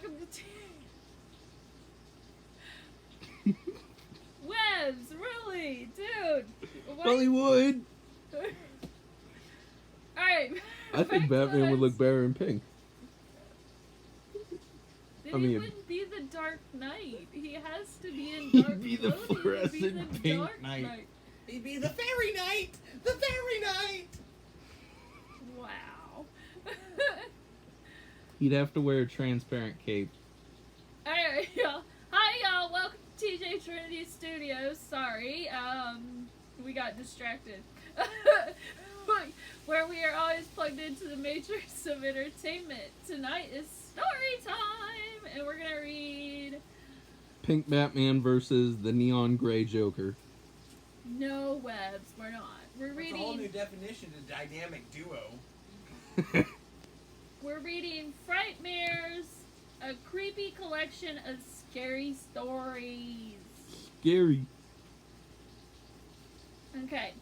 welcome to Webs, really? Dude. Well, he would. Alright. I think Batman would look better in pink. Then he wouldn't be the Dark Knight. He has to be in dark He'd be the clothing. fluorescent pink knight. He'd be the Fairy Knight! The Fairy Knight! Wow. He'd have to wear a transparent cape. Alright, y'all. Hi, y'all. Welcome to TJ Trinity Studios. Sorry, we got distracted. Where we are always plugged into the matrix of entertainment. Tonight is Storytime, and we're gonna read Pink Batman versus the neon gray Joker. No, Webs, we're not. We're reading. That's a whole new definition of dynamic duo. We're reading Frightmares, a creepy collection of scary stories. Scary. Okay.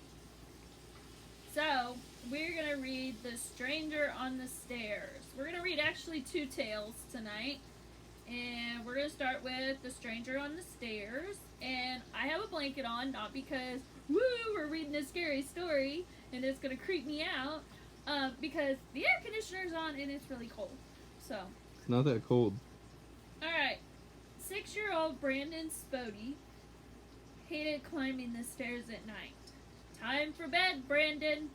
So, we're going to read The Stranger on the Stairs. We're going to read actually two tales tonight. And we're going to start with The Stranger on the Stairs. And I have a blanket on, not because, woo, we're reading a scary story and it's going to creep me out. Because the air conditioner's on and it's really cold. So. It's not that cold. Alright. 6-year-old Brandon Spody hated climbing the stairs at night. Time for bed, Brandon,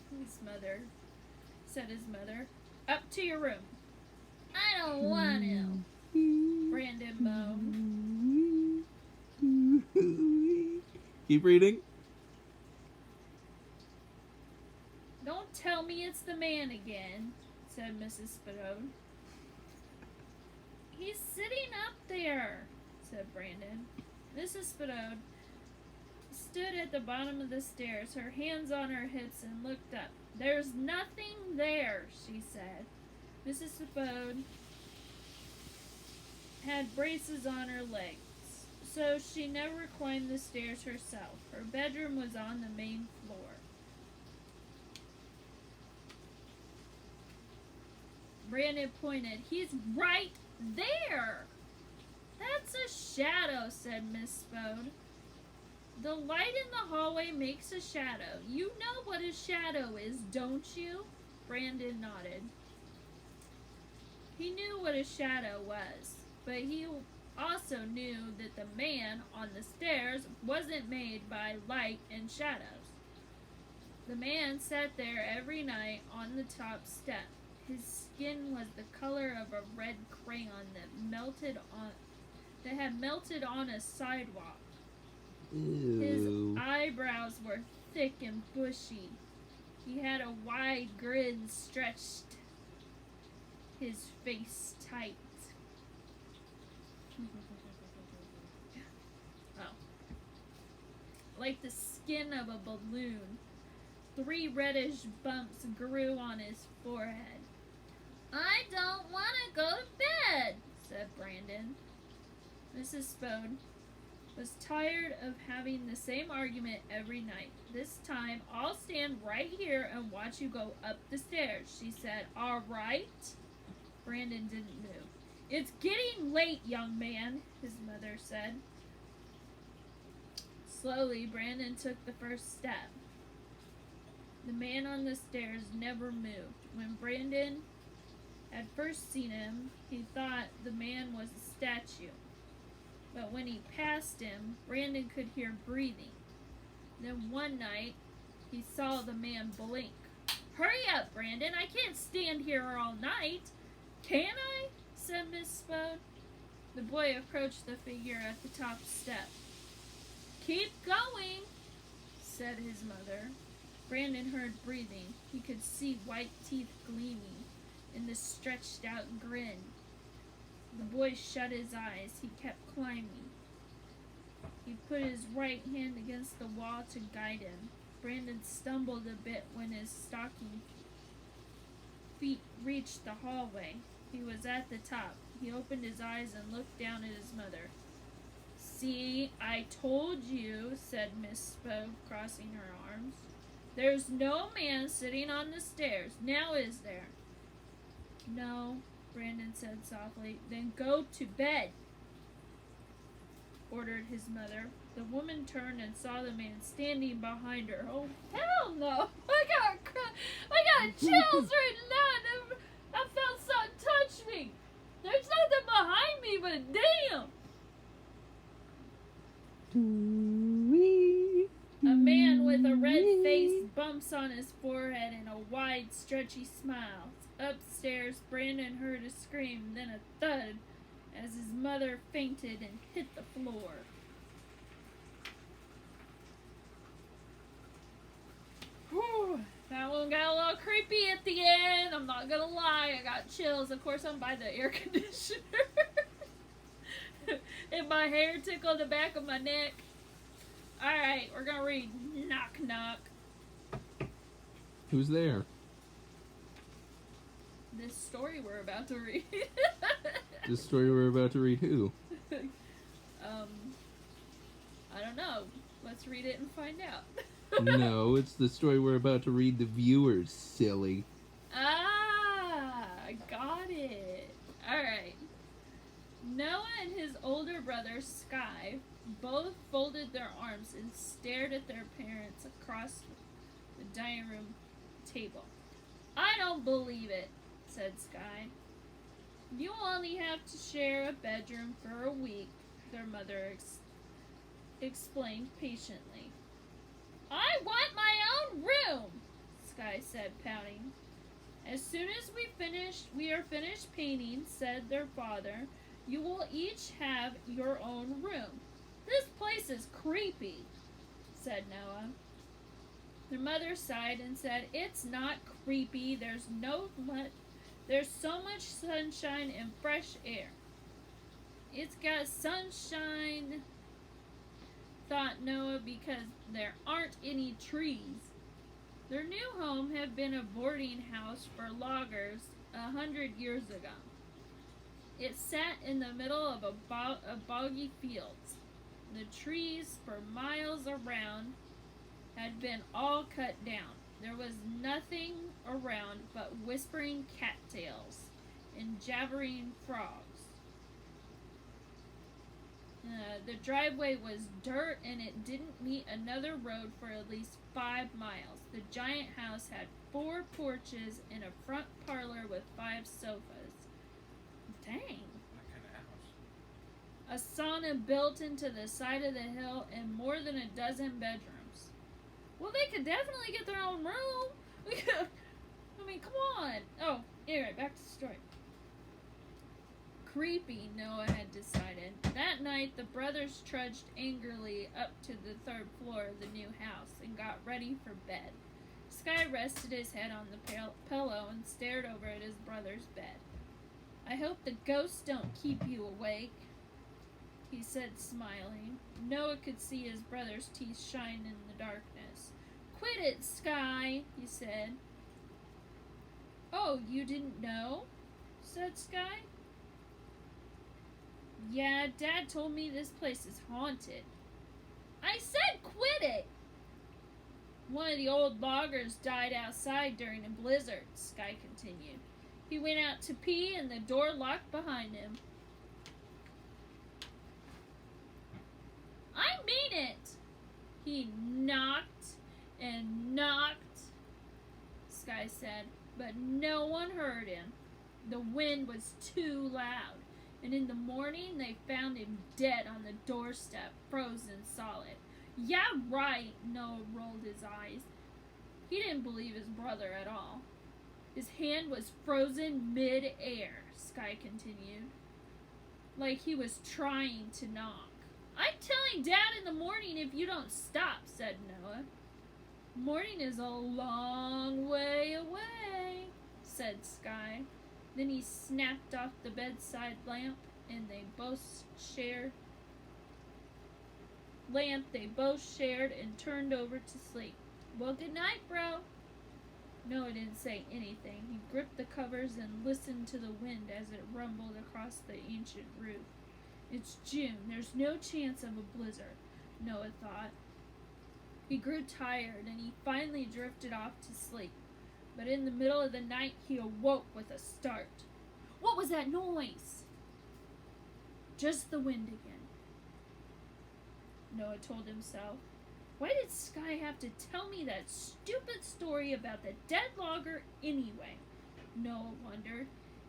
said his mother. Up to your room. I don't want to, Brandon moaned. Keep reading. Don't tell me it's the man again, said Mrs. Spode. He's sitting up there, said Brandon. Mrs. Spode stood at the bottom of the stairs, her hands on her hips, and looked up. There's nothing there, she said. Mrs. Spode had braces on her legs, so she never climbed the stairs herself. Her bedroom was on the main floor. Brandon pointed. He's right there. That's a shadow, said Miss Spode. The light in the hallway makes a shadow. You know what a shadow is, don't you? Brandon nodded. He knew what a shadow was, but he also knew that the man on the stairs wasn't made by light and shadows. The man sat there every night on the top step. His skin was the color of a red crayon that had melted on a sidewalk. Ew. His eyebrows were thick and bushy. He had a wide grin stretched his face tight. Oh. Like the skin of a balloon. 3 reddish bumps grew on his forehead. I don't want to go to bed, said Brandon. Mrs. Spode was tired of having the same argument every night. This time, I'll stand right here and watch you go up the stairs, she said. All right? Brandon didn't move. It's getting late, young man, his mother said. Slowly, Brandon took the first step. The man on the stairs never moved. When Brandon had first seen him, he thought the man was a statue. But when he passed him, Brandon could hear breathing. Then one night, he saw the man blink. Hurry up, Brandon. I can't stand here all night. Can I? Said Miss Spode. The boy approached the figure at the top step. Keep going, said his mother. Brandon heard breathing. He could see white teeth gleaming in the stretched out grin. The boy shut his eyes. He kept climbing. He put his right hand against the wall to guide him. Brandon stumbled a bit when his stocking feet reached the hallway. He was at the top. He opened his eyes and looked down at his mother. See, I told you, said Miss Spode, crossing her arms. There's no man sitting on the stairs. Now is there? No, Brandon said softly. Then go to bed, ordered his mother. The woman turned and saw the man standing behind her. Oh, hell no! I got chills right now. I felt something touch me. There's nothing behind me, but damn! A man with a red face, bumps on his forehead, and a wide, stretchy smile. Upstairs, Brandon heard a scream, then a thud, as his mother fainted and hit the floor. Whew, that one got a little creepy at the end. I'm not gonna lie, I got chills. Of course, I'm by the air conditioner. And my hair tickled the back of my neck. Alright, we're gonna read Knock Knock. Who's there? This story we're about to read. This story we're about to read who? I don't know. Let's read it and find out. No, it's the story we're about to read the viewers, silly. Ah, I got it. Alright. Noah and his older brother, Sky, both folded their arms and stared at their parents across the dining room table. I don't believe it, said Sky. You only have to share a bedroom for a week, their mother explained patiently. I want my own room, Sky said, pouting. As soon as we are finished painting, said their father, you will each have your own room. This place is creepy, said Noah. Their mother sighed and said, it's not creepy. There's so much sunshine and fresh air. It's got sunshine, thought Noah, because there aren't any trees. Their new home had been a boarding house for loggers 100 years ago. It sat in the middle of boggy fields. The trees for miles around had been all cut down. There was nothing around but whispering cattails and jabbering frogs. The driveway was dirt and it didn't meet another road for at least 5 miles. The giant house had 4 porches and a front parlor with 5 sofas. Dang. What kind of house? A sauna built into the side of the hill and more than a dozen bedrooms. Well, they could definitely get their own room. I mean, come on. Oh, anyway, back to the story. Creepy, Noah had decided. That night, the brothers trudged angrily up to the 3rd floor of the new house and got ready for bed. Sky rested his head on the pillow and stared over at his brother's bed. I hope the ghosts don't keep you awake, he said, smiling. Noah could see his brother's teeth shine in the darkness. Quit it, Sky, he said. Oh, you didn't know? Said Sky. Yeah, Dad told me this place is haunted. I said quit it! One of the old loggers died outside during a blizzard, Sky continued. He went out to pee and the door locked behind him. I mean it! He knocked and knocked, Sky said, but no one heard him. The wind was too loud. And in the morning, they found him dead on the doorstep, frozen solid. Yeah, right, Noah rolled his eyes. He didn't believe his brother at all. His hand was frozen mid-air, Sky continued, like he was trying to knock. I'm telling Dad in the morning if you don't stop, said Noah. Morning is a long way away, said Sky. Then he snapped off the bedside lamp, and they both shared and turned over to sleep. Well, good night, bro. Noah didn't say anything. He gripped the covers and listened to the wind as it rumbled across the ancient roof. It's June. There's no chance of a blizzard, Noah thought. He grew tired, and he finally drifted off to sleep. But in the middle of the night, he awoke with a start. What was that noise? Just the wind again, Noah told himself. Why did Sky have to tell me that stupid story about the dead logger anyway? Noah wondered.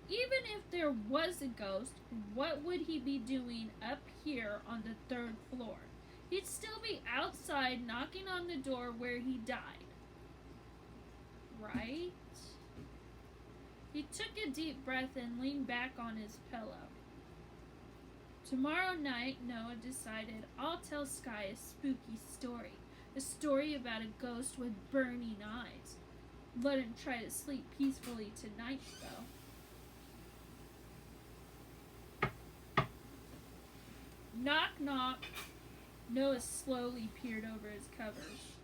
Even if there was a ghost, what would he be doing up here on the 3rd floor? He'd still be outside knocking on the door where he died. Right? He took a deep breath and leaned back on his pillow. Tomorrow night, Noah decided, I'll tell Sky a spooky story. A story about a ghost with burning eyes. Let him try to sleep peacefully tonight, though. Knock, knock. Noah slowly peered over his covers.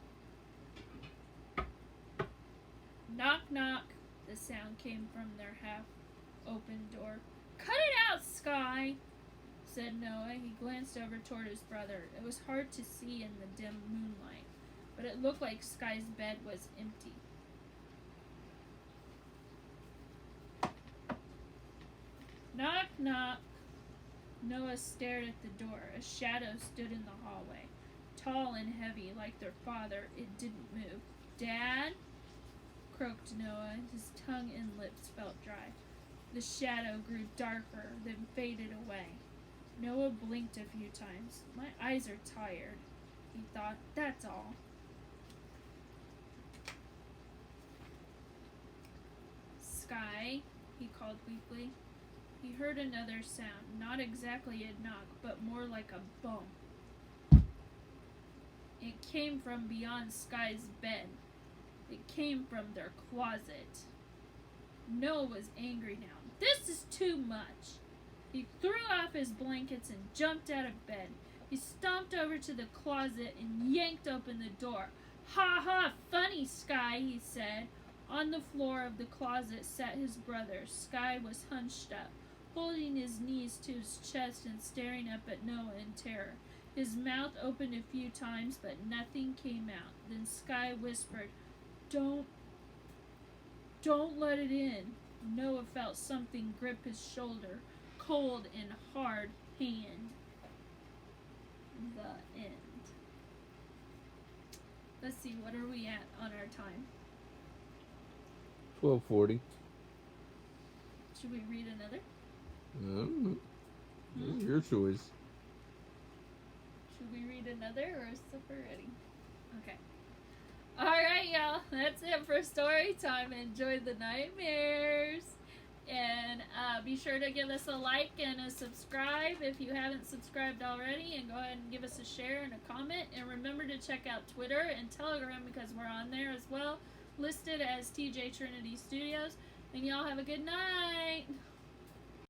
Knock, knock. The sound came from their half-open door. Cut it out, Sky, said Noah. He glanced over toward his brother. It was hard to see in the dim moonlight, but it looked like Sky's bed was empty. Knock, knock. Noah stared at the door. A shadow stood in the hallway. Tall and heavy, like their father, it didn't move. Dad? Croaked Noah. His tongue and lips felt dry. The shadow grew darker, then faded away. Noah blinked a few times. My eyes are tired, he thought. That's all. Sky, he called weakly. He heard another sound, not exactly a knock, but more like a bump. It came from beyond Sky's bed. It came from their closet. Noah was angry now. This is too much. He threw off his blankets and jumped out of bed. He stomped over to the closet and yanked open the door. Ha ha, funny, Sky, he said. On the floor of the closet sat his brother. Sky was hunched up, holding his knees to his chest and staring up at Noah in terror. His mouth opened a few times, but nothing came out. Then Sky whispered, Don't let it in. Noah felt something grip his shoulder, cold and hard hand. The end. Let's see, what are we at on our time? 12:40. Should we read another? This is your choice. Should we read another or is supper ready? Okay. Alright, y'all. That's it for story time. Enjoy the nightmares. And be sure to give us a like and a subscribe if you haven't subscribed already. And go ahead and give us a share and a comment. And remember to check out Twitter and Telegram because we're on there as well. Listed as TJ Trinity Studios. And y'all have a good night.